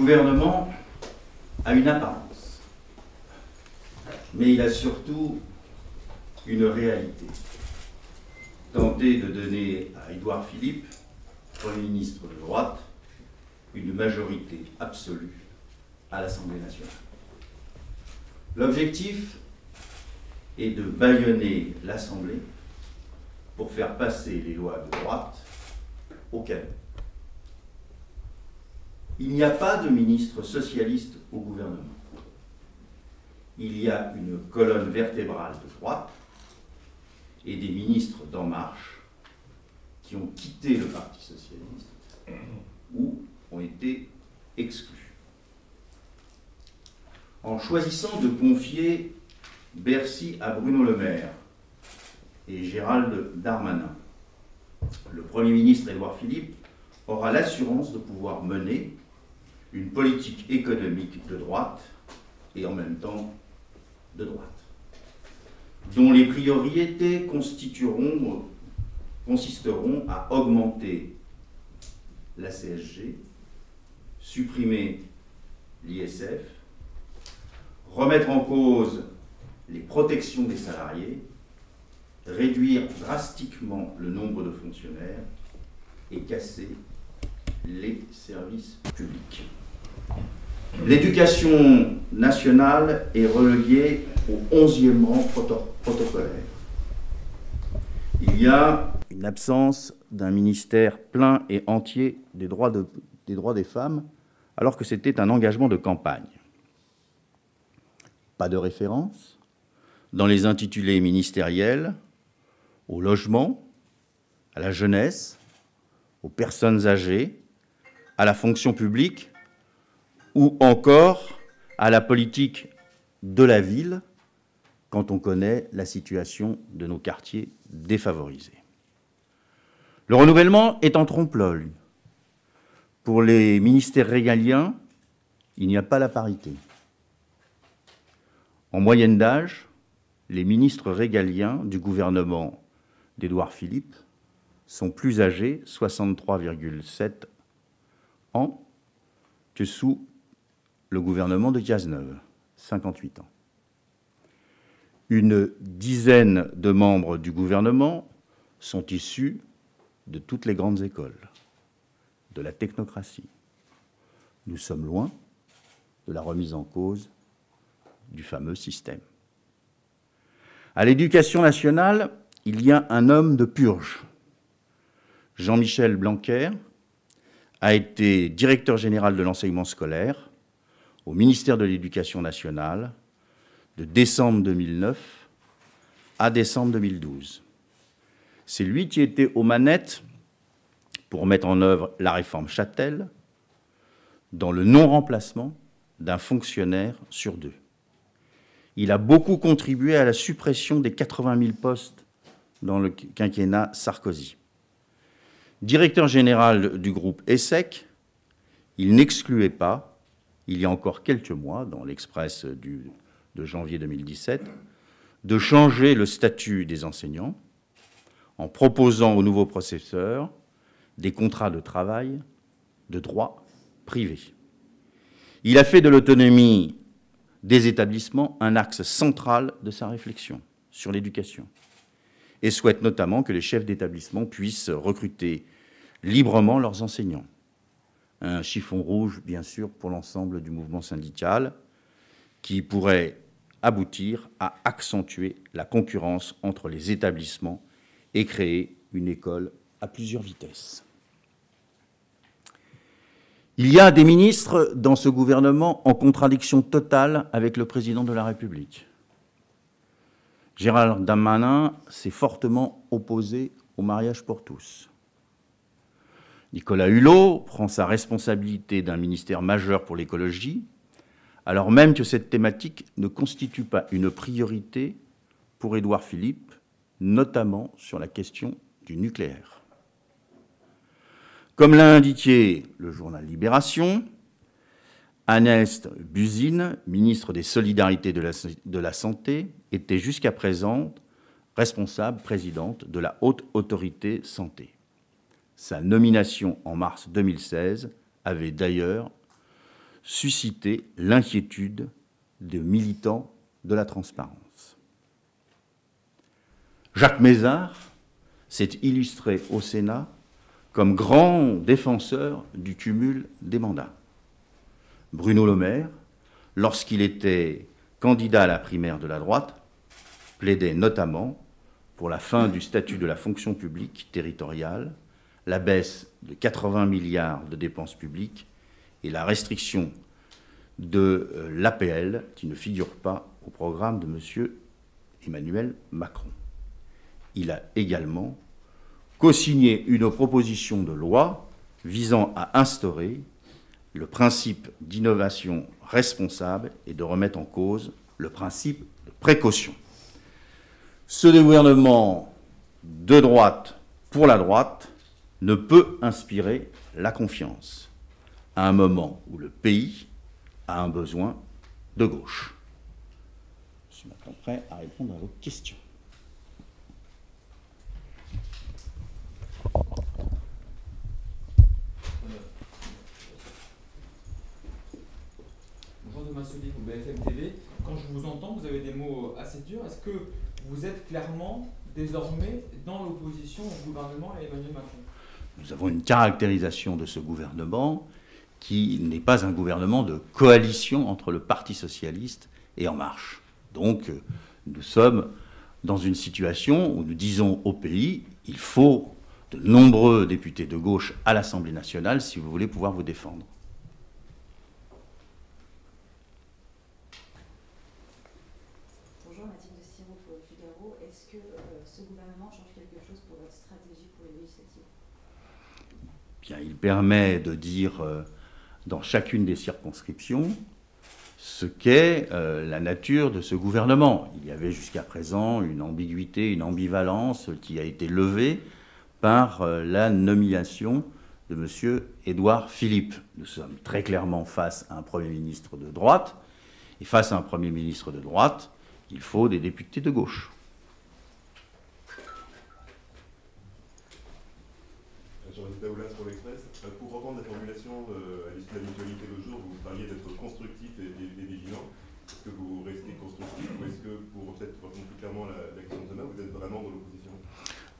Le gouvernement a une apparence, mais il a surtout une réalité. Tenter de donner à Édouard Philippe, Premier ministre de droite, une majorité absolue à l'Assemblée nationale. L'objectif est de bâillonner l'Assemblée pour faire passer les lois de droite au canon. Il n'y a pas de ministre socialiste au gouvernement. Il y a une colonne vertébrale de droite et des ministres d'En Marche qui ont quitté le Parti socialiste ou ont été exclus. En choisissant de confier Bercy à Bruno Le Maire et Gérald Darmanin, le Premier ministre Édouard Philippe aura l'assurance de pouvoir mener une politique économique de droite et en même temps de droite, dont les priorités consisteront à augmenter la CSG, supprimer l'ISF, remettre en cause les protections des salariés, réduire drastiquement le nombre de fonctionnaires et casser les services publics. L'éducation nationale est reléguée au 11e rang protocolaire. Il y a une absence d'un ministère plein et entier des droits des femmes, alors que c'était un engagement de campagne. Pas de référence dans les intitulés ministériels au logement, à la jeunesse, aux personnes âgées, à la fonction publique ou encore à la politique de la ville quand on connaît la situation de nos quartiers défavorisés. Le renouvellement est en trompe-l'œil. Pour les ministères régaliens, il n'y a pas la parité. En moyenne d'âge, les ministres régaliens du gouvernement d'Édouard Philippe sont plus âgés, 63,7 ans, que sous le gouvernement de Cazeneuve, 58 ans. Une dizaine de membres du gouvernement sont issus de toutes les grandes écoles, de la technocratie. Nous sommes loin de la remise en cause du fameux système. À l'Éducation nationale, il y a un homme de purge. Jean-Michel Blanquer a été directeur général de l'enseignement scolaire au ministère de l'Éducation nationale de décembre 2009 à décembre 2012. C'est lui qui était aux manettes pour mettre en œuvre la réforme Chatel dans le non-remplacement d'un fonctionnaire sur deux. Il a beaucoup contribué à la suppression des 80 000 postes dans le quinquennat Sarkozy. Directeur général du groupe ESSEC, il n'excluait pas, il y a encore quelques mois, dans l'Express de janvier 2017, de changer le statut des enseignants en proposant aux nouveaux professeurs des contrats de travail de droit privé. Il a fait de l'autonomie des établissements un axe central de sa réflexion sur l'éducation et souhaite notamment que les chefs d'établissement puissent recruter librement leurs enseignants. Un chiffon rouge, bien sûr, pour l'ensemble du mouvement syndical qui pourrait aboutir à accentuer la concurrence entre les établissements et créer une école à plusieurs vitesses. Il y a des ministres dans ce gouvernement en contradiction totale avec le président de la République. Gérald Darmanin s'est fortement opposé au mariage pour tous. Nicolas Hulot prend sa responsabilité d'un ministère majeur pour l'écologie, alors même que cette thématique ne constitue pas une priorité pour Édouard Philippe, notamment sur la question du nucléaire. Comme l'a indiqué le journal Libération, Agnès Buzyn, ministre des Solidarités de la Santé, était jusqu'à présent responsable présidente de la Haute Autorité Santé. Sa nomination en mars 2016 avait d'ailleurs suscité l'inquiétude de militants de la transparence. Jacques Mézard s'est illustré au Sénat comme grand défenseur du cumul des mandats. Bruno Le Maire, lorsqu'il était candidat à la primaire de la droite, plaidait notamment pour la fin du statut de la fonction publique territoriale, la baisse de 80 milliards de dépenses publiques et la restriction de l'APL, qui ne figure pas au programme de M. Emmanuel Macron. Il a également co-signé une proposition de loi visant à instaurer le principe d'innovation responsable et de remettre en cause le principe de précaution. Ce gouvernement de droite pour la droite ne peut inspirer la confiance à un moment où le pays a un besoin de gauche. Je suis maintenant prêt à répondre à vos questions. Bonjour Thomas Souli pour BFM TV. Quand je vous entends, vous avez des mots assez durs. Est-ce que vous êtes clairement désormais dans l'opposition au gouvernement et à Emmanuel Macron? Nous avons une caractérisation de ce gouvernement qui n'est pas un gouvernement de coalition entre le Parti socialiste et En Marche. Donc, nous sommes dans une situation où nous disons au pays, il faut de nombreux députés de gauche à l'Assemblée nationale si vous voulez pouvoir vous défendre. Bonjour, Mathilde Siro pour le Figaro. Est-ce que ce gouvernement change quelque chose pour votre stratégie pour les législatives? Bien, il permet de dire dans chacune des circonscriptions ce qu'est la nature de ce gouvernement. Il y avait jusqu'à présent une ambiguïté, une ambivalence qui a été levée par la nomination de M. Édouard Philippe. Nous sommes très clairement face à un Premier ministre de droite, et face à un Premier ministre de droite, il faut des députés de gauche. Jean-Yves Daoulas pour l'Express. Pour reprendre la formulation à l'issue de la mutualité le jour, vous parliez d'être constructif et vigilant. Est-ce que vous restez constructif ou est-ce que, pour peut-être répondre plus clairement à la question de Thomas, vous êtes vraiment dans l'opposition?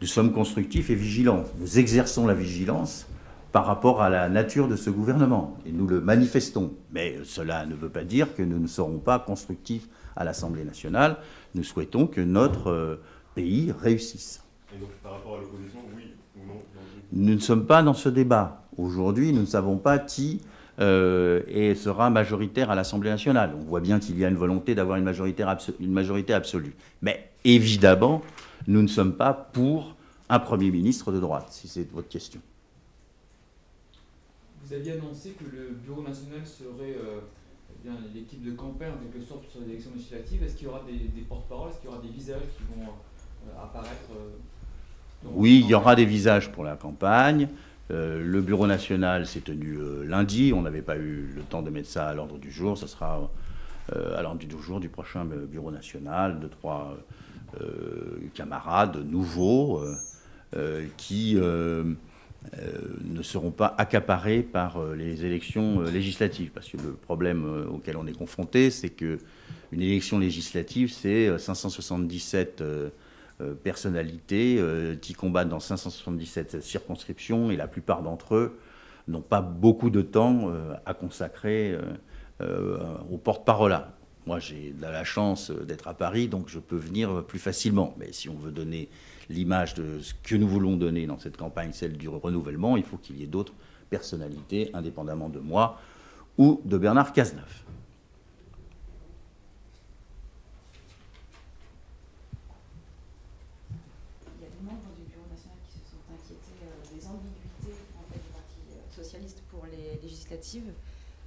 Nous sommes constructifs et vigilants. Nous exerçons la vigilance par rapport à la nature de ce gouvernement. Et nous le manifestons. Mais cela ne veut pas dire que nous ne serons pas constructifs à l'Assemblée nationale. Nous souhaitons que notre pays réussisse. Et donc, par rapport à l'opposition, oui ou non? Nous ne sommes pas dans ce débat. Aujourd'hui, nous ne savons pas qui sera majoritaire à l'Assemblée nationale. On voit bien qu'il y a une volonté d'avoir une majorité absolue. Mais évidemment, nous ne sommes pas pour un Premier ministre de droite, si c'est votre question. Vous aviez annoncé que le Bureau national serait l'équipe de campagne, en quelque sorte, sur l'élection législative. Est-ce qu'il y aura des porte-paroles? Est-ce qu'il y aura des visages qui vont apparaître Oui, il y aura des visages pour la campagne. Le Bureau national s'est tenu lundi. On n'avait pas eu le temps de mettre ça à l'ordre du jour. Ça sera à l'ordre du jour du prochain Bureau national, de 3 camarades nouveaux qui ne seront pas accaparés par les élections législatives. Parce que le problème auquel on est confronté, c'est qu'une élection législative, c'est 577 personnalités qui combattent dans 577 circonscriptions, et la plupart d'entre eux n'ont pas beaucoup de temps à consacrer aux porte-parole. Moi, j'ai la chance d'être à Paris, donc je peux venir plus facilement. Mais si on veut donner l'image de ce que nous voulons donner dans cette campagne, celle du renouvellement, il faut qu'il y ait d'autres personnalités, indépendamment de moi ou de Bernard Cazeneuve. Il y a des membres du Bureau national qui se sont inquiétés des ambiguïtés en fait, du Parti socialiste pour les législatives,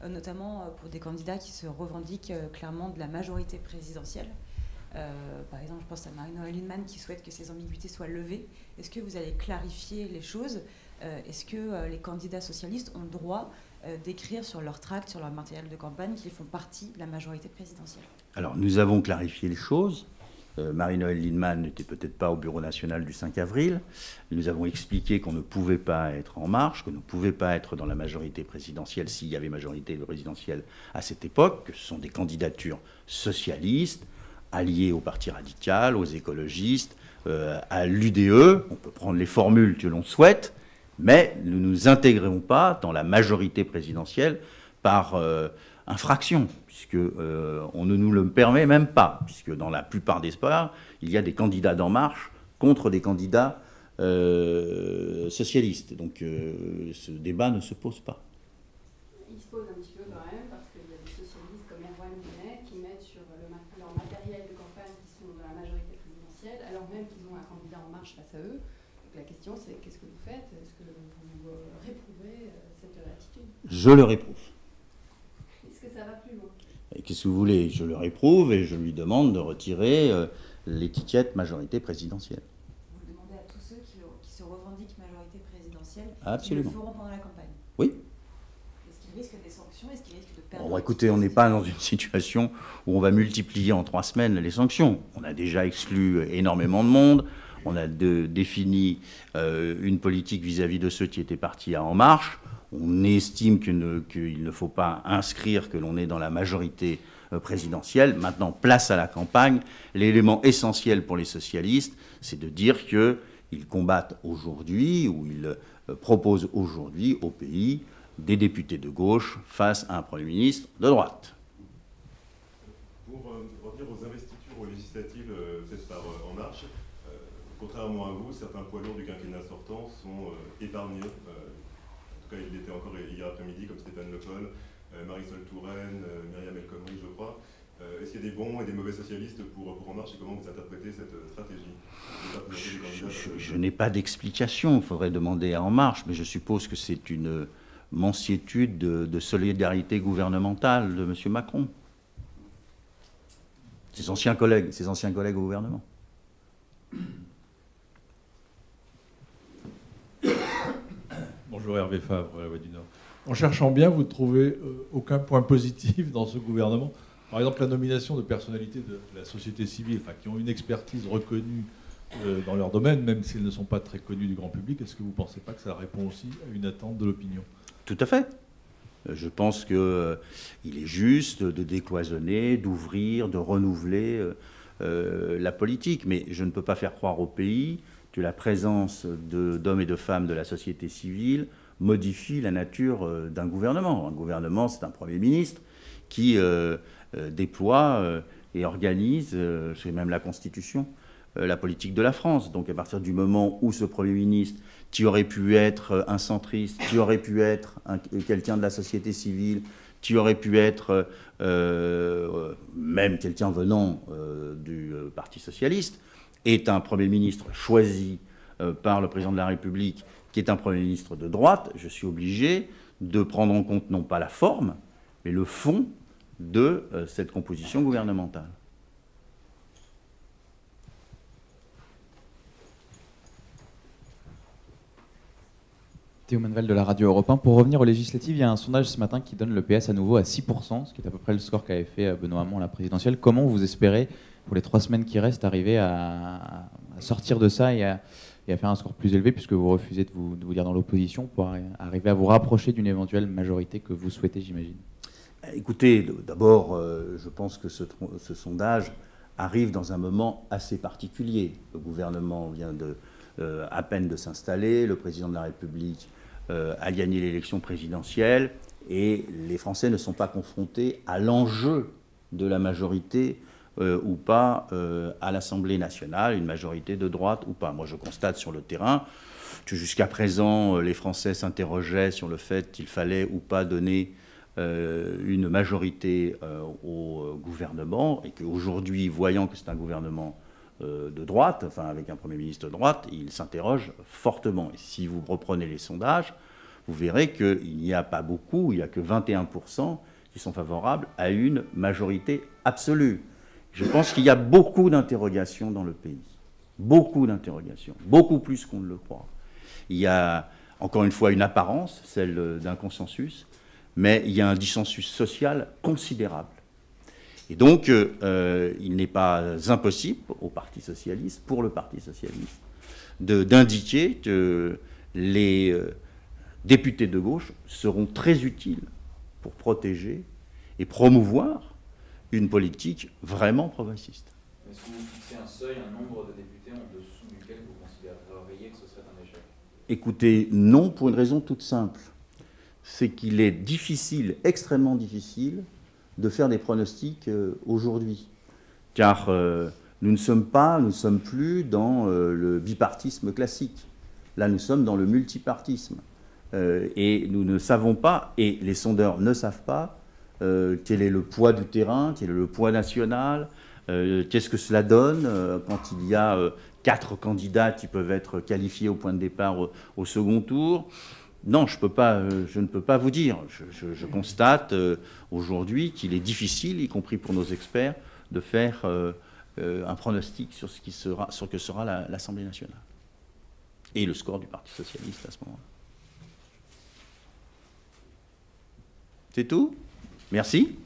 notamment pour des candidats qui se revendiquent clairement de la majorité présidentielle. Par exemple, je pense à Marie-Noëlle Lienemann qui souhaite que ces ambiguïtés soient levées. Est-ce que vous allez clarifier les choses? Est-ce que les candidats socialistes ont le droit d'écrire sur leur tract, sur leur matériel de campagne, qu'ils font partie de la majorité présidentielle? Alors, nous avons clarifié les choses. Marie-Noëlle Lienemann n'était peut-être pas au Bureau national du 5 avril. Nous avons expliqué qu'on ne pouvait pas être En Marche, qu'on ne pouvait pas être dans la majorité présidentielle s'il y avait majorité présidentielle à cette époque, que ce sont des candidatures socialistes, alliées au Parti radical, aux écologistes, à l'UDE. On peut prendre les formules que l'on souhaite, mais nous ne nous intégrerons pas dans la majorité présidentielle par infraction, puisque on ne nous le permet même pas, puisque dans la plupart des sports, il y a des candidats d'En Marche contre des candidats socialistes. Donc ce débat ne se pose pas. Il se pose un petit peu quand même, parce qu'il y a des socialistes comme Erwan Bonnet qui mettent sur leur matériel de campagne qui sont dans la majorité présidentielle, alors même qu'ils ont un candidat En Marche face à eux. Donc la question c'est qu'est-ce que vous faites? Est-ce que vous réprouvez cette attitude? Je le réprouve. Ça va plus loin. Qu'est-ce que vous voulez? Je le réprouve et je lui demande de retirer l'étiquette majorité présidentielle. Vous le demandez à tous ceux qui se revendiquent majorité présidentielle, Absolument. qui le feront pendant la campagne? Oui. Est-ce qu'ils risquent des sanctions? Est-ce qu'ils risquent de perdre? Bon, écoutez, on n'est pas dans une situation où on va multiplier en 3 semaines les sanctions. On a déjà exclu énormément de monde. On a défini une politique vis-à-vis de ceux qui étaient partis à En Marche. On estime qu'il ne faut pas inscrire que l'on est dans la majorité présidentielle. Maintenant, place à la campagne. L'élément essentiel pour les socialistes, c'est de dire qu'ils combattent aujourd'hui, ou ils proposent aujourd'hui au pays des députés de gauche face à un Premier ministre de droite. Pour revenir aux investitures aux législatives faites par En Marche, contrairement à vous, certains poids lourds du quinquennat sortant sont épargnés. En tout cas, il l'était encore hier après-midi, comme Stéphane Le Foll, Marisol Touraine, Myriam El Khomri, je crois. Est-ce qu'il y a des bons et des mauvais socialistes pour En Marche, et comment vous interprétez cette stratégie? Je n'ai pas d'explication, il faudrait demander à En Marche, mais je suppose que c'est une mansuétude de solidarité gouvernementale de M. Macron. Ses anciens collègues au gouvernement. Bonjour, Hervé Favre, La Voix du Nord. En cherchant bien, vous ne trouvez aucun point positif dans ce gouvernement. Par exemple, la nomination de personnalités de la société civile, enfin, qui ont une expertise reconnue dans leur domaine, même s'ils ne sont pas très connus du grand public. Est-ce que vous ne pensez pas que ça répond aussi à une attente de l'opinion? Tout à fait. Je pense qu'il est juste de décloisonner, d'ouvrir, de renouveler la politique. Mais je ne peux pas faire croire au pays que la présence d'hommes et de femmes de la société civile modifie la nature d'un gouvernement. Un gouvernement, c'est un Premier ministre qui déploie et organise, c'est même la Constitution, la politique de la France. Donc à partir du moment où ce Premier ministre, qui aurait pu être un centriste, qui aurait pu être quelqu'un de la société civile, qui aurait pu être même quelqu'un venant du Parti socialiste, est un Premier ministre choisi par le Président de la République, qui est un Premier ministre de droite, je suis obligé de prendre en compte non pas la forme, mais le fond de cette composition gouvernementale. Théo Manval de la Radio Europe 1. Pour revenir aux législatives, il y a un sondage ce matin qui donne le PS à nouveau à 6%, ce qui est à peu près le score qu'avait fait Benoît Hamon à la présidentielle. Comment vous espérez, pour les 3 semaines qui restent, arriver à sortir de ça et à faire un score plus élevé, puisque vous refusez de vous dire dans l'opposition, pour arriver à vous rapprocher d'une éventuelle majorité que vous souhaitez, j'imagine? Écoutez, d'abord, je pense que ce sondage arrive dans un moment assez particulier. Le gouvernement vient à peine de s'installer, le président de la République a gagné l'élection présidentielle, et les Français ne sont pas confrontés à l'enjeu de la majorité ou pas à l'Assemblée nationale, une majorité de droite ou pas. Moi, je constate sur le terrain que jusqu'à présent, les Français s'interrogeaient sur le fait qu'il fallait ou pas donner une majorité au gouvernement, et qu'aujourd'hui, voyant que c'est un gouvernement de droite, enfin avec un Premier ministre de droite, ils s'interrogent fortement. Et si vous reprenez les sondages, vous verrez qu'il n'y a pas beaucoup, il n'y a que 21% qui sont favorables à une majorité absolue. Je pense qu'il y a beaucoup d'interrogations dans le pays. Beaucoup d'interrogations. Beaucoup plus qu'on ne le croit. Il y a, encore une fois, une apparence, celle d'un consensus, mais il y a un dissensus social considérable. Et donc, il n'est pas impossible au Parti socialiste, pour le Parti socialiste, d'indiquer que les députés de gauche seront très utiles pour protéger et promouvoir une politique vraiment progressiste. Est-ce que vous fixez un seuil, un nombre de députés en dessous duquel vous considéreriez que ce serait un échec? Écoutez, non, pour une raison toute simple. C'est qu'il est difficile, extrêmement difficile, de faire des pronostics aujourd'hui. Car nous ne sommes plus dans le bipartisme classique. Là, nous sommes dans le multipartisme. Et nous ne savons pas, et les sondeurs ne savent pas, quel est le poids du terrain, quel est le poids national, qu'est-ce que cela donne quand il y a 4 candidats qui peuvent être qualifiés au point de départ au second tour. Non, je ne peux pas vous dire. Je constate aujourd'hui qu'il est difficile, y compris pour nos experts, de faire un pronostic sur ce que sera l'Assemblée nationale. Et le score du Parti socialiste à ce moment-là. C'est tout ? Merci.